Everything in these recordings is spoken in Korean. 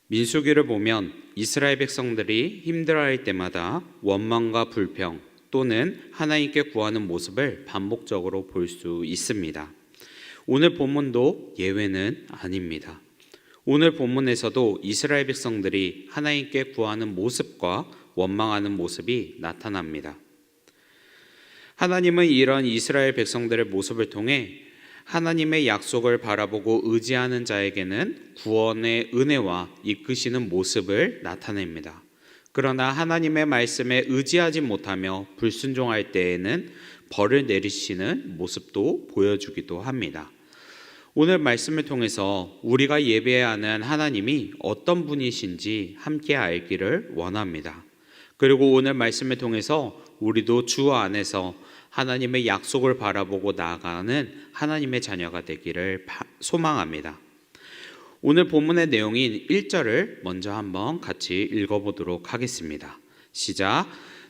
민수기를 보면 이스라엘 백성들이 힘들어할 때마다 원망과 불평 또는 하나님께 구하는 모습을 반복적으로 볼 수 있습니다. 오늘 본문도 예외는 아닙니다. 오늘 본문에서도 이스라엘 백성들이 하나님께 구하는 모습과 원망하는 모습이 나타납니다. 하나님은 이런 이스라엘 백성들의 모습을 통해 하나님의 약속을 바라보고 의지하는 자에게는 구원의 은혜와 이끄시는 모습을 나타냅니다. 그러나 하나님의 말씀에 의지하지 못하며 불순종할 때에는 벌을 내리시는 모습도 보여주기도 합니다. 오늘 말씀을 통해서 우리가 예배하는 하나님이 어떤 분이신지 함께 알기를 원합니다. 그리고 오늘 말씀을 통해서 우리도 주 안에서 하나님의 약속을 바라보고 나아가는 하나님의 자녀가 되기를 소망합니다. 오늘 본문의 내용인 1절을 먼저 한번 같이 읽어보도록 하겠습니다. 시작.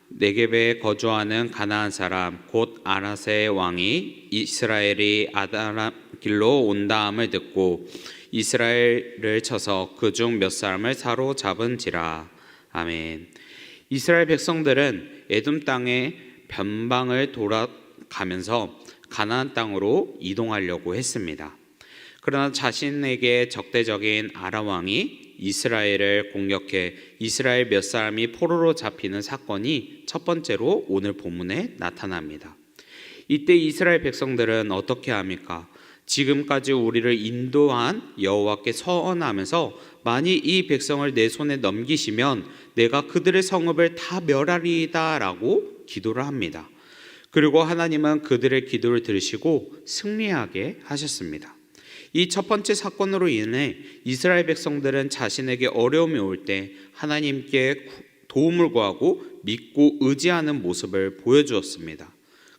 네겝에 거주하는 가나안 사람 곧 아라세의 왕이 이스라엘이 아다람 길로 온다함을 듣고 이스라엘을 쳐서 그중 몇 사람을 사로잡은지라. 아멘. 이스라엘 백성들은 에돔 땅의 변방을 돌아가면서 가나안 땅으로 이동하려고 했습니다. 그러나 자신에게 적대적인 아람 왕이 이스라엘을 공격해 이스라엘 몇 사람이 포로로 잡히는 사건이 첫 번째로 오늘 본문에 나타납니다. 이때 이스라엘 백성들은 어떻게 합니까? 지금까지 우리를 인도한 여호와께 서원하면서 만일 이 백성을 내 손에 넘기시면 내가 그들의 성읍을 다 멸하리이다 라고 기도를 합니다. 그리고 하나님은 그들의 기도를 들으시고 승리하게 하셨습니다. 이 첫 번째 사건으로 인해 이스라엘 백성들은 자신에게 어려움이 올 때 하나님께 도움을 구하고 믿고 의지하는 모습을 보여주었습니다.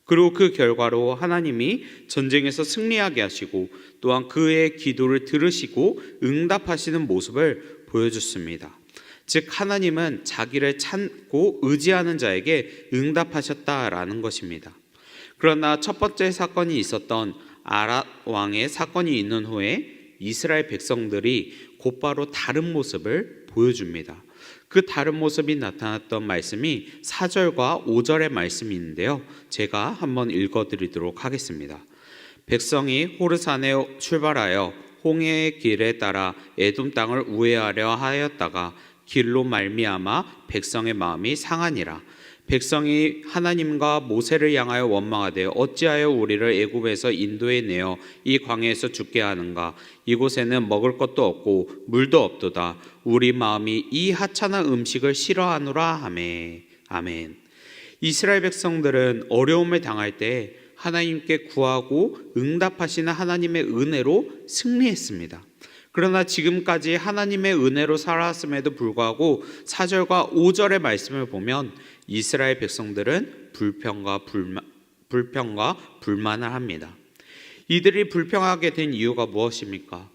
그리고 그 결과로 하나님이 전쟁에서 승리하게 하시고 또한 그의 기도를 들으시고 응답하시는 모습을 보여줬습니다. 즉 하나님은 자기를 찾고 의지하는 자에게 응답하셨다라는 것입니다. 그러나 첫 번째 사건이 있었던 아랏 왕의 사건이 있는 후에 이스라엘 백성들이 곧바로 다른 모습을 보여줍니다. 그 다른 모습이 나타났던 말씀이 4절과 5절의 말씀이 있는데요. 제가 한번 읽어드리도록 하겠습니다. 백성이 호르산에 출발하여 홍해의 길에 따라 에돔 땅을 우회하려 하였다가 길로 말미암아 백성의 마음이 상하니라. 백성이 하나님과 모세를 향하여 원망하되 어찌하여 우리를 애굽에서 인도해 내어 이 광야에서 죽게 하는가? 이곳에는 먹을 것도 없고 물도 없도다. 우리 마음이 이 하찮은 음식을 싫어하노라 하매. 아멘. 이스라엘 백성들은 어려움을 당할 때 하나님께 구하고 응답하시는 하나님의 은혜로 승리했습니다. 그러나 지금까지 하나님의 은혜로 살아왔음에도 불구하고 4절과 5절의 말씀을 보면 이스라엘 백성들은 불평과 불만을 합니다. 이들이 불평하게 된 이유가 무엇입니까?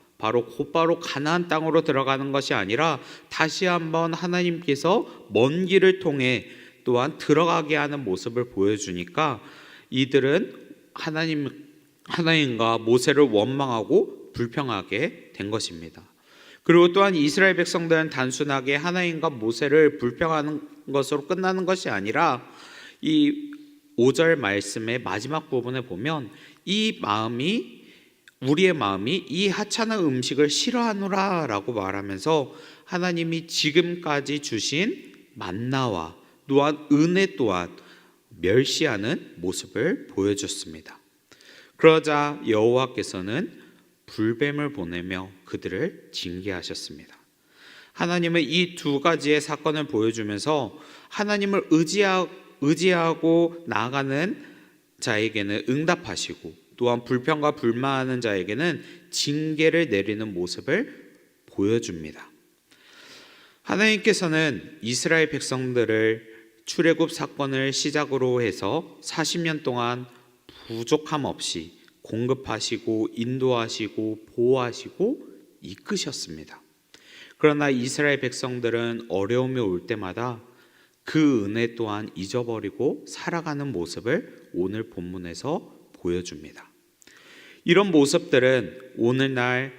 곧바로 가나안 땅으로 들어가는 것이 아니라 다시 한번 하나님께서 먼 길을 통해 또한 들어가게 하는 모습을 보여주니까 이들은 하나님과 모세를 원망하고 불평하게 된 것입니다. 그리고 또한 이스라엘 백성들은 단순하게 하나님과 모세를 불평하는 것으로 끝나는 것이 아니라 이 5절 말씀의 마지막 부분에 보면 우리의 마음이 이 하찮은 음식을 싫어하노라 라고 말하면서 하나님이 지금까지 주신 만나와 또한 은혜 또한 멸시하는 모습을 보여줬습니다. 그러자 여호와께서는 불뱀을 보내며 그들을 징계하셨습니다. 하나님은 이 두 가지의 사건을 보여주면서 하나님을 의지하고 나아가는 자에게는 응답하시고 또한 불평과 불만하는 자에게는 징계를 내리는 모습을 보여줍니다. 하나님께서는 이스라엘 백성들을 출애굽 사건을 시작으로 해서 40년 동안 부족함 없이 공급하시고 인도하시고 보호하시고 이끄셨습니다. 그러나 이스라엘 백성들은 어려움이 올 때마다 그 은혜 또한 잊어버리고 살아가는 모습을 오늘 본문에서 보여줍니다. 이런 모습들은 오늘날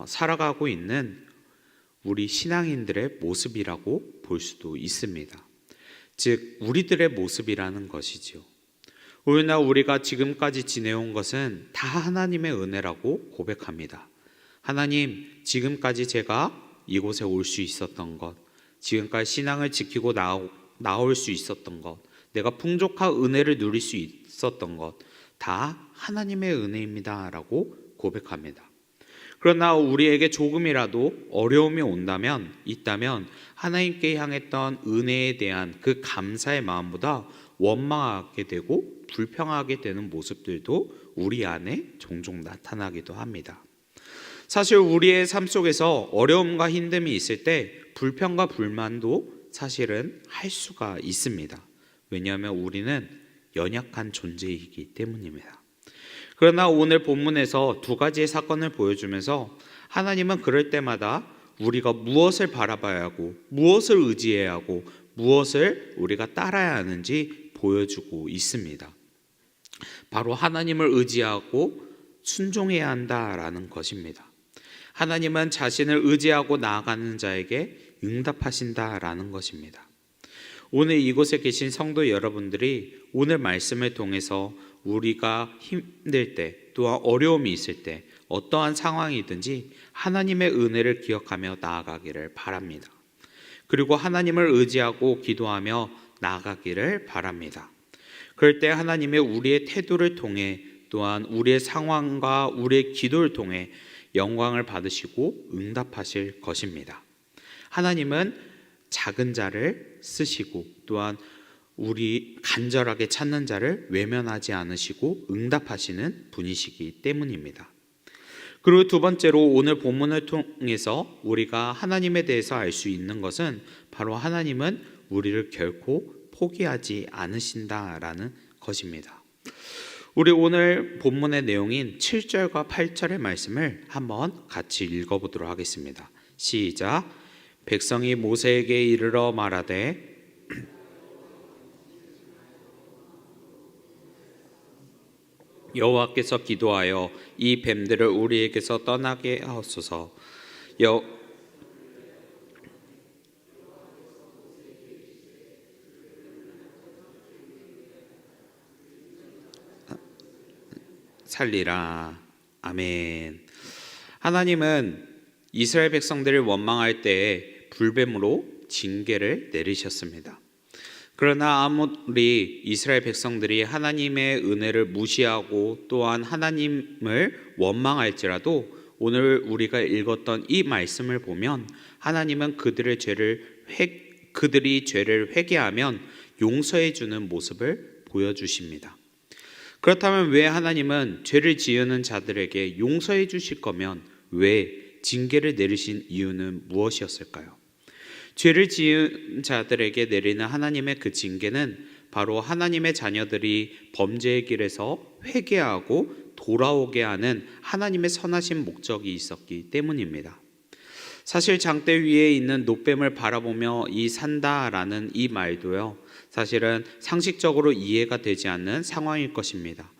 살아가고 있는 우리 신앙인들의 모습이라고 볼 수도 있습니다. 즉 우리들의 모습이라는 것이지요. 오늘날 우리가 지금까지 지내온 것은 다 하나님의 은혜라고 고백합니다. 하나님, 지금까지 제가 이곳에 올 수 있었던 것, 지금까지 신앙을 지키고 나올 수 있었던 것, 내가 풍족한 은혜를 누릴 수 있었던 것, 다 하나님의 은혜입니다 라고 고백합니다. 그러나 우리에게 조금이라도 어려움이 있다면 하나님께 향했던 은혜에 대한 그 감사의 마음보다 원망하게 되고 불평하게 되는 모습들도 우리 안에 종종 나타나기도 합니다. 사실 우리의 삶 속에서 어려움과 힘듦이 있을 때 불평과 불만도 사실은 할 수가 있습니다. 왜냐하면 우리는 연약한 존재이기 때문입니다. 그러나 오늘 본문에서 두 가지의 사건을 보여주면서 하나님은 그럴 때마다 우리가 무엇을 바라봐야 하고 무엇을 의지해야 하고 무엇을 우리가 따라야 하는지 보여주고 있습니다. 바로 하나님을 의지하고 순종해야 한다라는 것입니다. 하나님은 자신을 의지하고 나아가는 자에게 응답하신다라는 것입니다. 오늘 이곳에 계신 성도 여러분들이 오늘 말씀을 통해서 우리가 힘들 때 또한 어려움이 있을 때 어떠한 상황이든지 하나님의 은혜를 기억하며 나아가기를 바랍니다. 그리고 하나님을 의지하고 기도하며 나아가기를 바랍니다. 그럴 때 하나님의 우리의 태도를 통해 또한 우리의 상황과 우리의 기도를 통해 영광을 받으시고 응답하실 것입니다. 하나님은 작은 자를 쓰시고 또한 우리 간절하게 찾는 자를 외면하지 않으시고 응답하시는 분이시기 때문입니다. 그리고 두 번째로 오늘 본문을 통해서 우리가 하나님에 대해서 알 수 있는 것은 바로 하나님은 우리를 결코 포기하지 않으신다라는 것입니다. 우리 오늘 본문의 내용인 7절과 8절의 말씀을 한번 같이 읽어보도록 하겠습니다. 시작. 백성이 모세에게 이르러 말하되 여호와께서 기도하여 이 뱀들을 우리에게서 떠나게 하옵소서. 살리라. 아멘. 하나님은 이스라엘 백성들을 원망할 때에 불뱀으로 징계를 내리셨습니다. 그러나 아무리 이스라엘 백성들이 하나님의 은혜를 무시하고 또한 하나님을 원망할지라도 오늘 우리가 읽었던 이 말씀을 보면 하나님은 그들이 죄를 회개하면 용서해 주는 모습을 보여주십니다. 그렇다면 왜 하나님은 죄를 지으는 자들에게 용서해 주실 거면 왜 징계를 내리신 이유는 무엇이었을까요? 죄를 지은 자들에게 내리는 하나님의 그 징계는 바로 하나님의 자녀들이 범죄의 길에서 회개하고 돌아오게 하는 하나님의 선하신 목적이 있었기 때문입니다. 사실 장대 위에 있는 놋뱀을 바라보며 산다라는 이 말도요, 사실은 상식적으로 이해가 되지 않는 상황일 것입니다.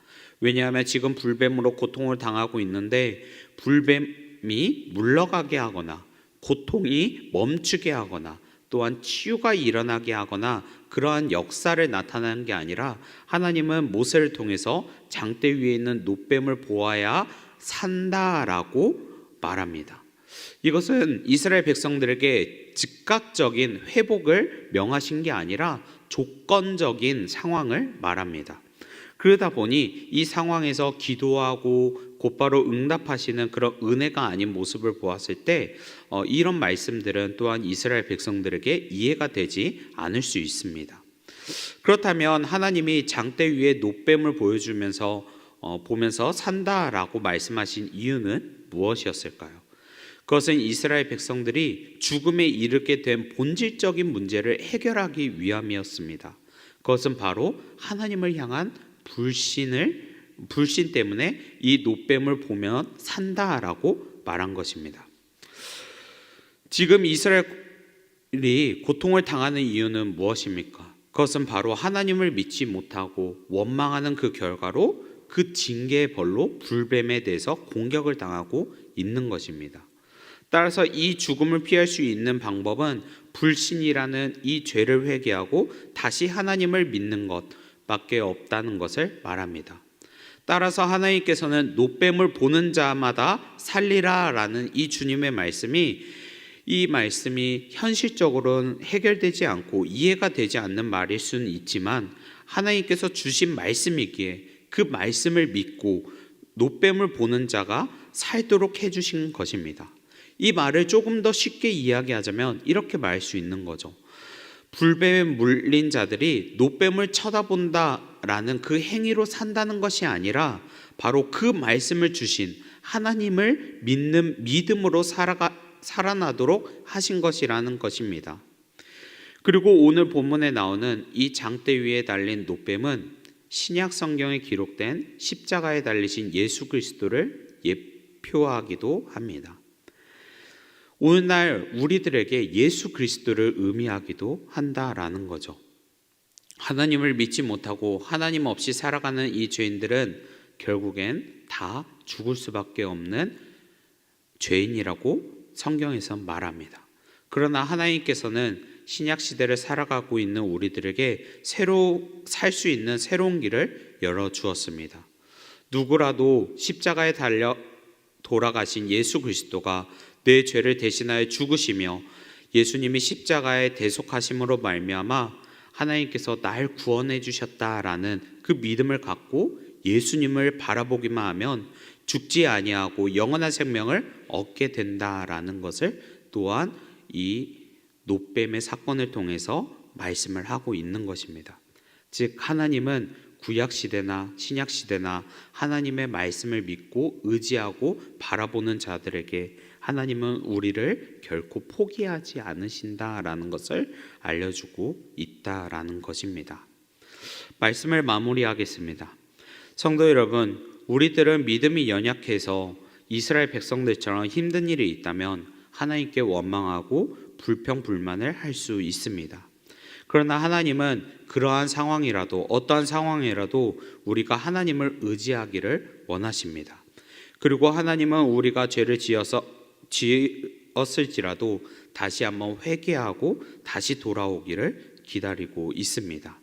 왜냐하면 지금 불뱀으로 고통을 당하고 있는데 불뱀이 물러가게 하거나 고통이 멈추게 하거나 또한 치유가 일어나게 하거나 그러한 역사를 나타내는 게 아니라 하나님은 모세를 통해서 장대 위에 있는 놋뱀을 보아야 산다라고 말합니다. 이것은 이스라엘 백성들에게 즉각적인 회복을 명하신 게 아니라 조건적인 상황을 말합니다. 그러다 보니 이 상황에서 기도하고 곧바로 응답하시는 그런 은혜가 아닌 모습을 보았을 때 이런 말씀들은 또한 이스라엘 백성들에게 이해가 되지 않을 수 있습니다. 그렇다면 하나님이 장대 위에 놋뱀을 보면서 산다라고 말씀하신 이유는 무엇이었을까요? 그것은 이스라엘 백성들이 죽음에 이르게 된 본질적인 문제를 해결하기 위함이었습니다. 그것은 바로 하나님을 향한 불신 때문에 이 놋뱀을 보면 산다라고 말한 것입니다. 지금 이스라엘이 고통을 당하는 이유는 무엇입니까? 그것은 바로 하나님을 믿지 못하고 원망하는 그 결과로 그 징계의 벌로 불뱀에 대해서 공격을 당하고 있는 것입니다. 따라서 이 죽음을 피할 수 있는 방법은 불신이라는 이 죄를 회개하고 다시 하나님을 믿는 것밖에 없다는 것을 말합니다. 따라서 하나님께서는 노뱀을 보는 자마다 살리라 라는 이 주님의 말씀이 현실적으로는 해결되지 않고 이해가 되지 않는 말일 수는 있지만 하나님께서 주신 말씀이기에 그 말씀을 믿고 노뱀을 보는 자가 살도록 해주신 것입니다. 이 말을 조금 더 쉽게 이야기하자면 이렇게 말할 수 있는 거죠. 불뱀에 물린 자들이 노뱀을 쳐다본다라는 그 행위로 산다는 것이 아니라 바로 그 말씀을 주신 하나님을 믿는 믿음으로 살아나도록 하신 것이라는 것입니다. 그리고 오늘 본문에 나오는 이 장대 위에 달린 노뱀은 신약 성경에 기록된 십자가에 달리신 예수 그리스도를 예표하기도 합니다. 오늘날 우리들에게 예수 그리스도를 의미하기도 한다라는 거죠. 하나님을 믿지 못하고 하나님 없이 살아가는 이 죄인들은 결국엔 다 죽을 수밖에 없는 죄인이라고 성경에서 말합니다. 그러나 하나님께서는 신약 시대를 살아가고 있는 우리들에게 살 수 있는 새로운 길을 열어주었습니다. 누구라도 십자가에 달려 돌아가신 예수 그리스도가 내 죄를 대신하여 죽으시며 예수님이 십자가에 대속하심으로 말미암아 하나님께서 날 구원해 주셨다라는 그 믿음을 갖고 예수님을 바라보기만 하면 죽지 아니하고 영원한 생명을 얻게 된다라는 것을 또한 이 노뱀의 사건을 통해서 말씀을 하고 있는 것입니다. 즉 하나님은 구약 시대나 신약 시대나 하나님의 말씀을 믿고 의지하고 바라보는 자들에게 하나님은 우리를 결코 포기하지 않으신다라는 것을 알려주고 있다라는 것입니다. 말씀을 마무리하겠습니다. 성도 여러분, 우리들은 믿음이 연약해서 이스라엘 백성들처럼 힘든 일이 있다면 하나님께 원망하고 불평불만을 할 수 있습니다. 그러나 하나님은 그러한 상황이라도 어떠한 상황이라도 우리가 하나님을 의지하기를 원하십니다. 그리고 하나님은 우리가 죄를 지었을지라도 다시 한번 회개하고 다시 돌아오기를 기다리고 있습니다.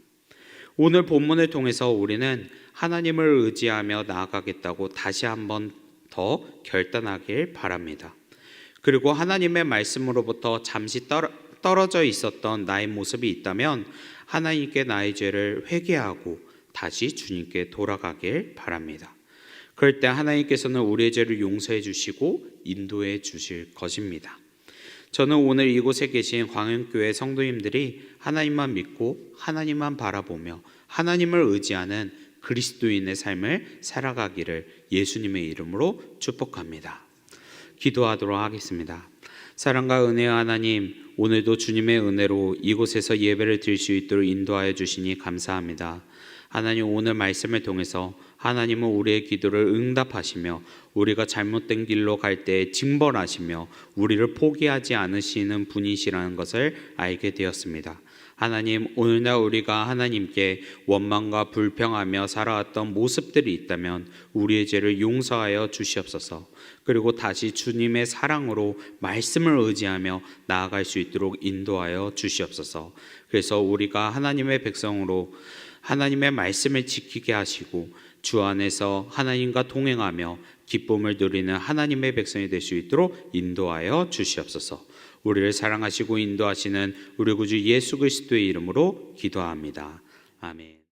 오늘 본문을 통해서 우리는 하나님을 의지하며 나아가겠다고 다시 한번 더 결단하길 바랍니다. 그리고 하나님의 말씀으로부터 잠시 떨어져 있었던 나의 모습이 있다면 하나님께 나의 죄를 회개하고 다시 주님께 돌아가길 바랍니다. 그럴 때 하나님께서는 우리의 죄를 용서해 주시고 인도해 주실 것입니다. 저는 오늘 이곳에 계신 광흥교회 성도님들이 하나님만 믿고 하나님만 바라보며 하나님을 의지하는 그리스도인의 삶을 살아가기를 예수님의 이름으로 축복합니다. 기도하도록 하겠습니다. 사랑과 은혜의 하나님, 오늘도 주님의 은혜로 이곳에서 예배를 드릴 수 있도록 인도하여 주시니 감사합니다. 하나님, 오늘 말씀을 통해서 하나님은 우리의 기도를 응답하시며 우리가 잘못된 길로 갈 때 징벌하시며 우리를 포기하지 않으시는 분이시라는 것을 알게 되었습니다. 하나님, 오늘날 우리가 하나님께 원망과 불평하며 살아왔던 모습들이 있다면 우리의 죄를 용서하여 주시옵소서. 그리고 다시 주님의 사랑으로 말씀을 의지하며 나아갈 수 있도록 인도하여 주시옵소서. 그래서 우리가 하나님의 백성으로 하나님의 말씀을 지키게 하시고 주 안에서 하나님과 동행하며 기쁨을 누리는 하나님의 백성이 될 수 있도록 인도하여 주시옵소서. 우리를 사랑하시고 인도하시는 우리 구주 예수 그리스도의 이름으로 기도합니다. 아멘.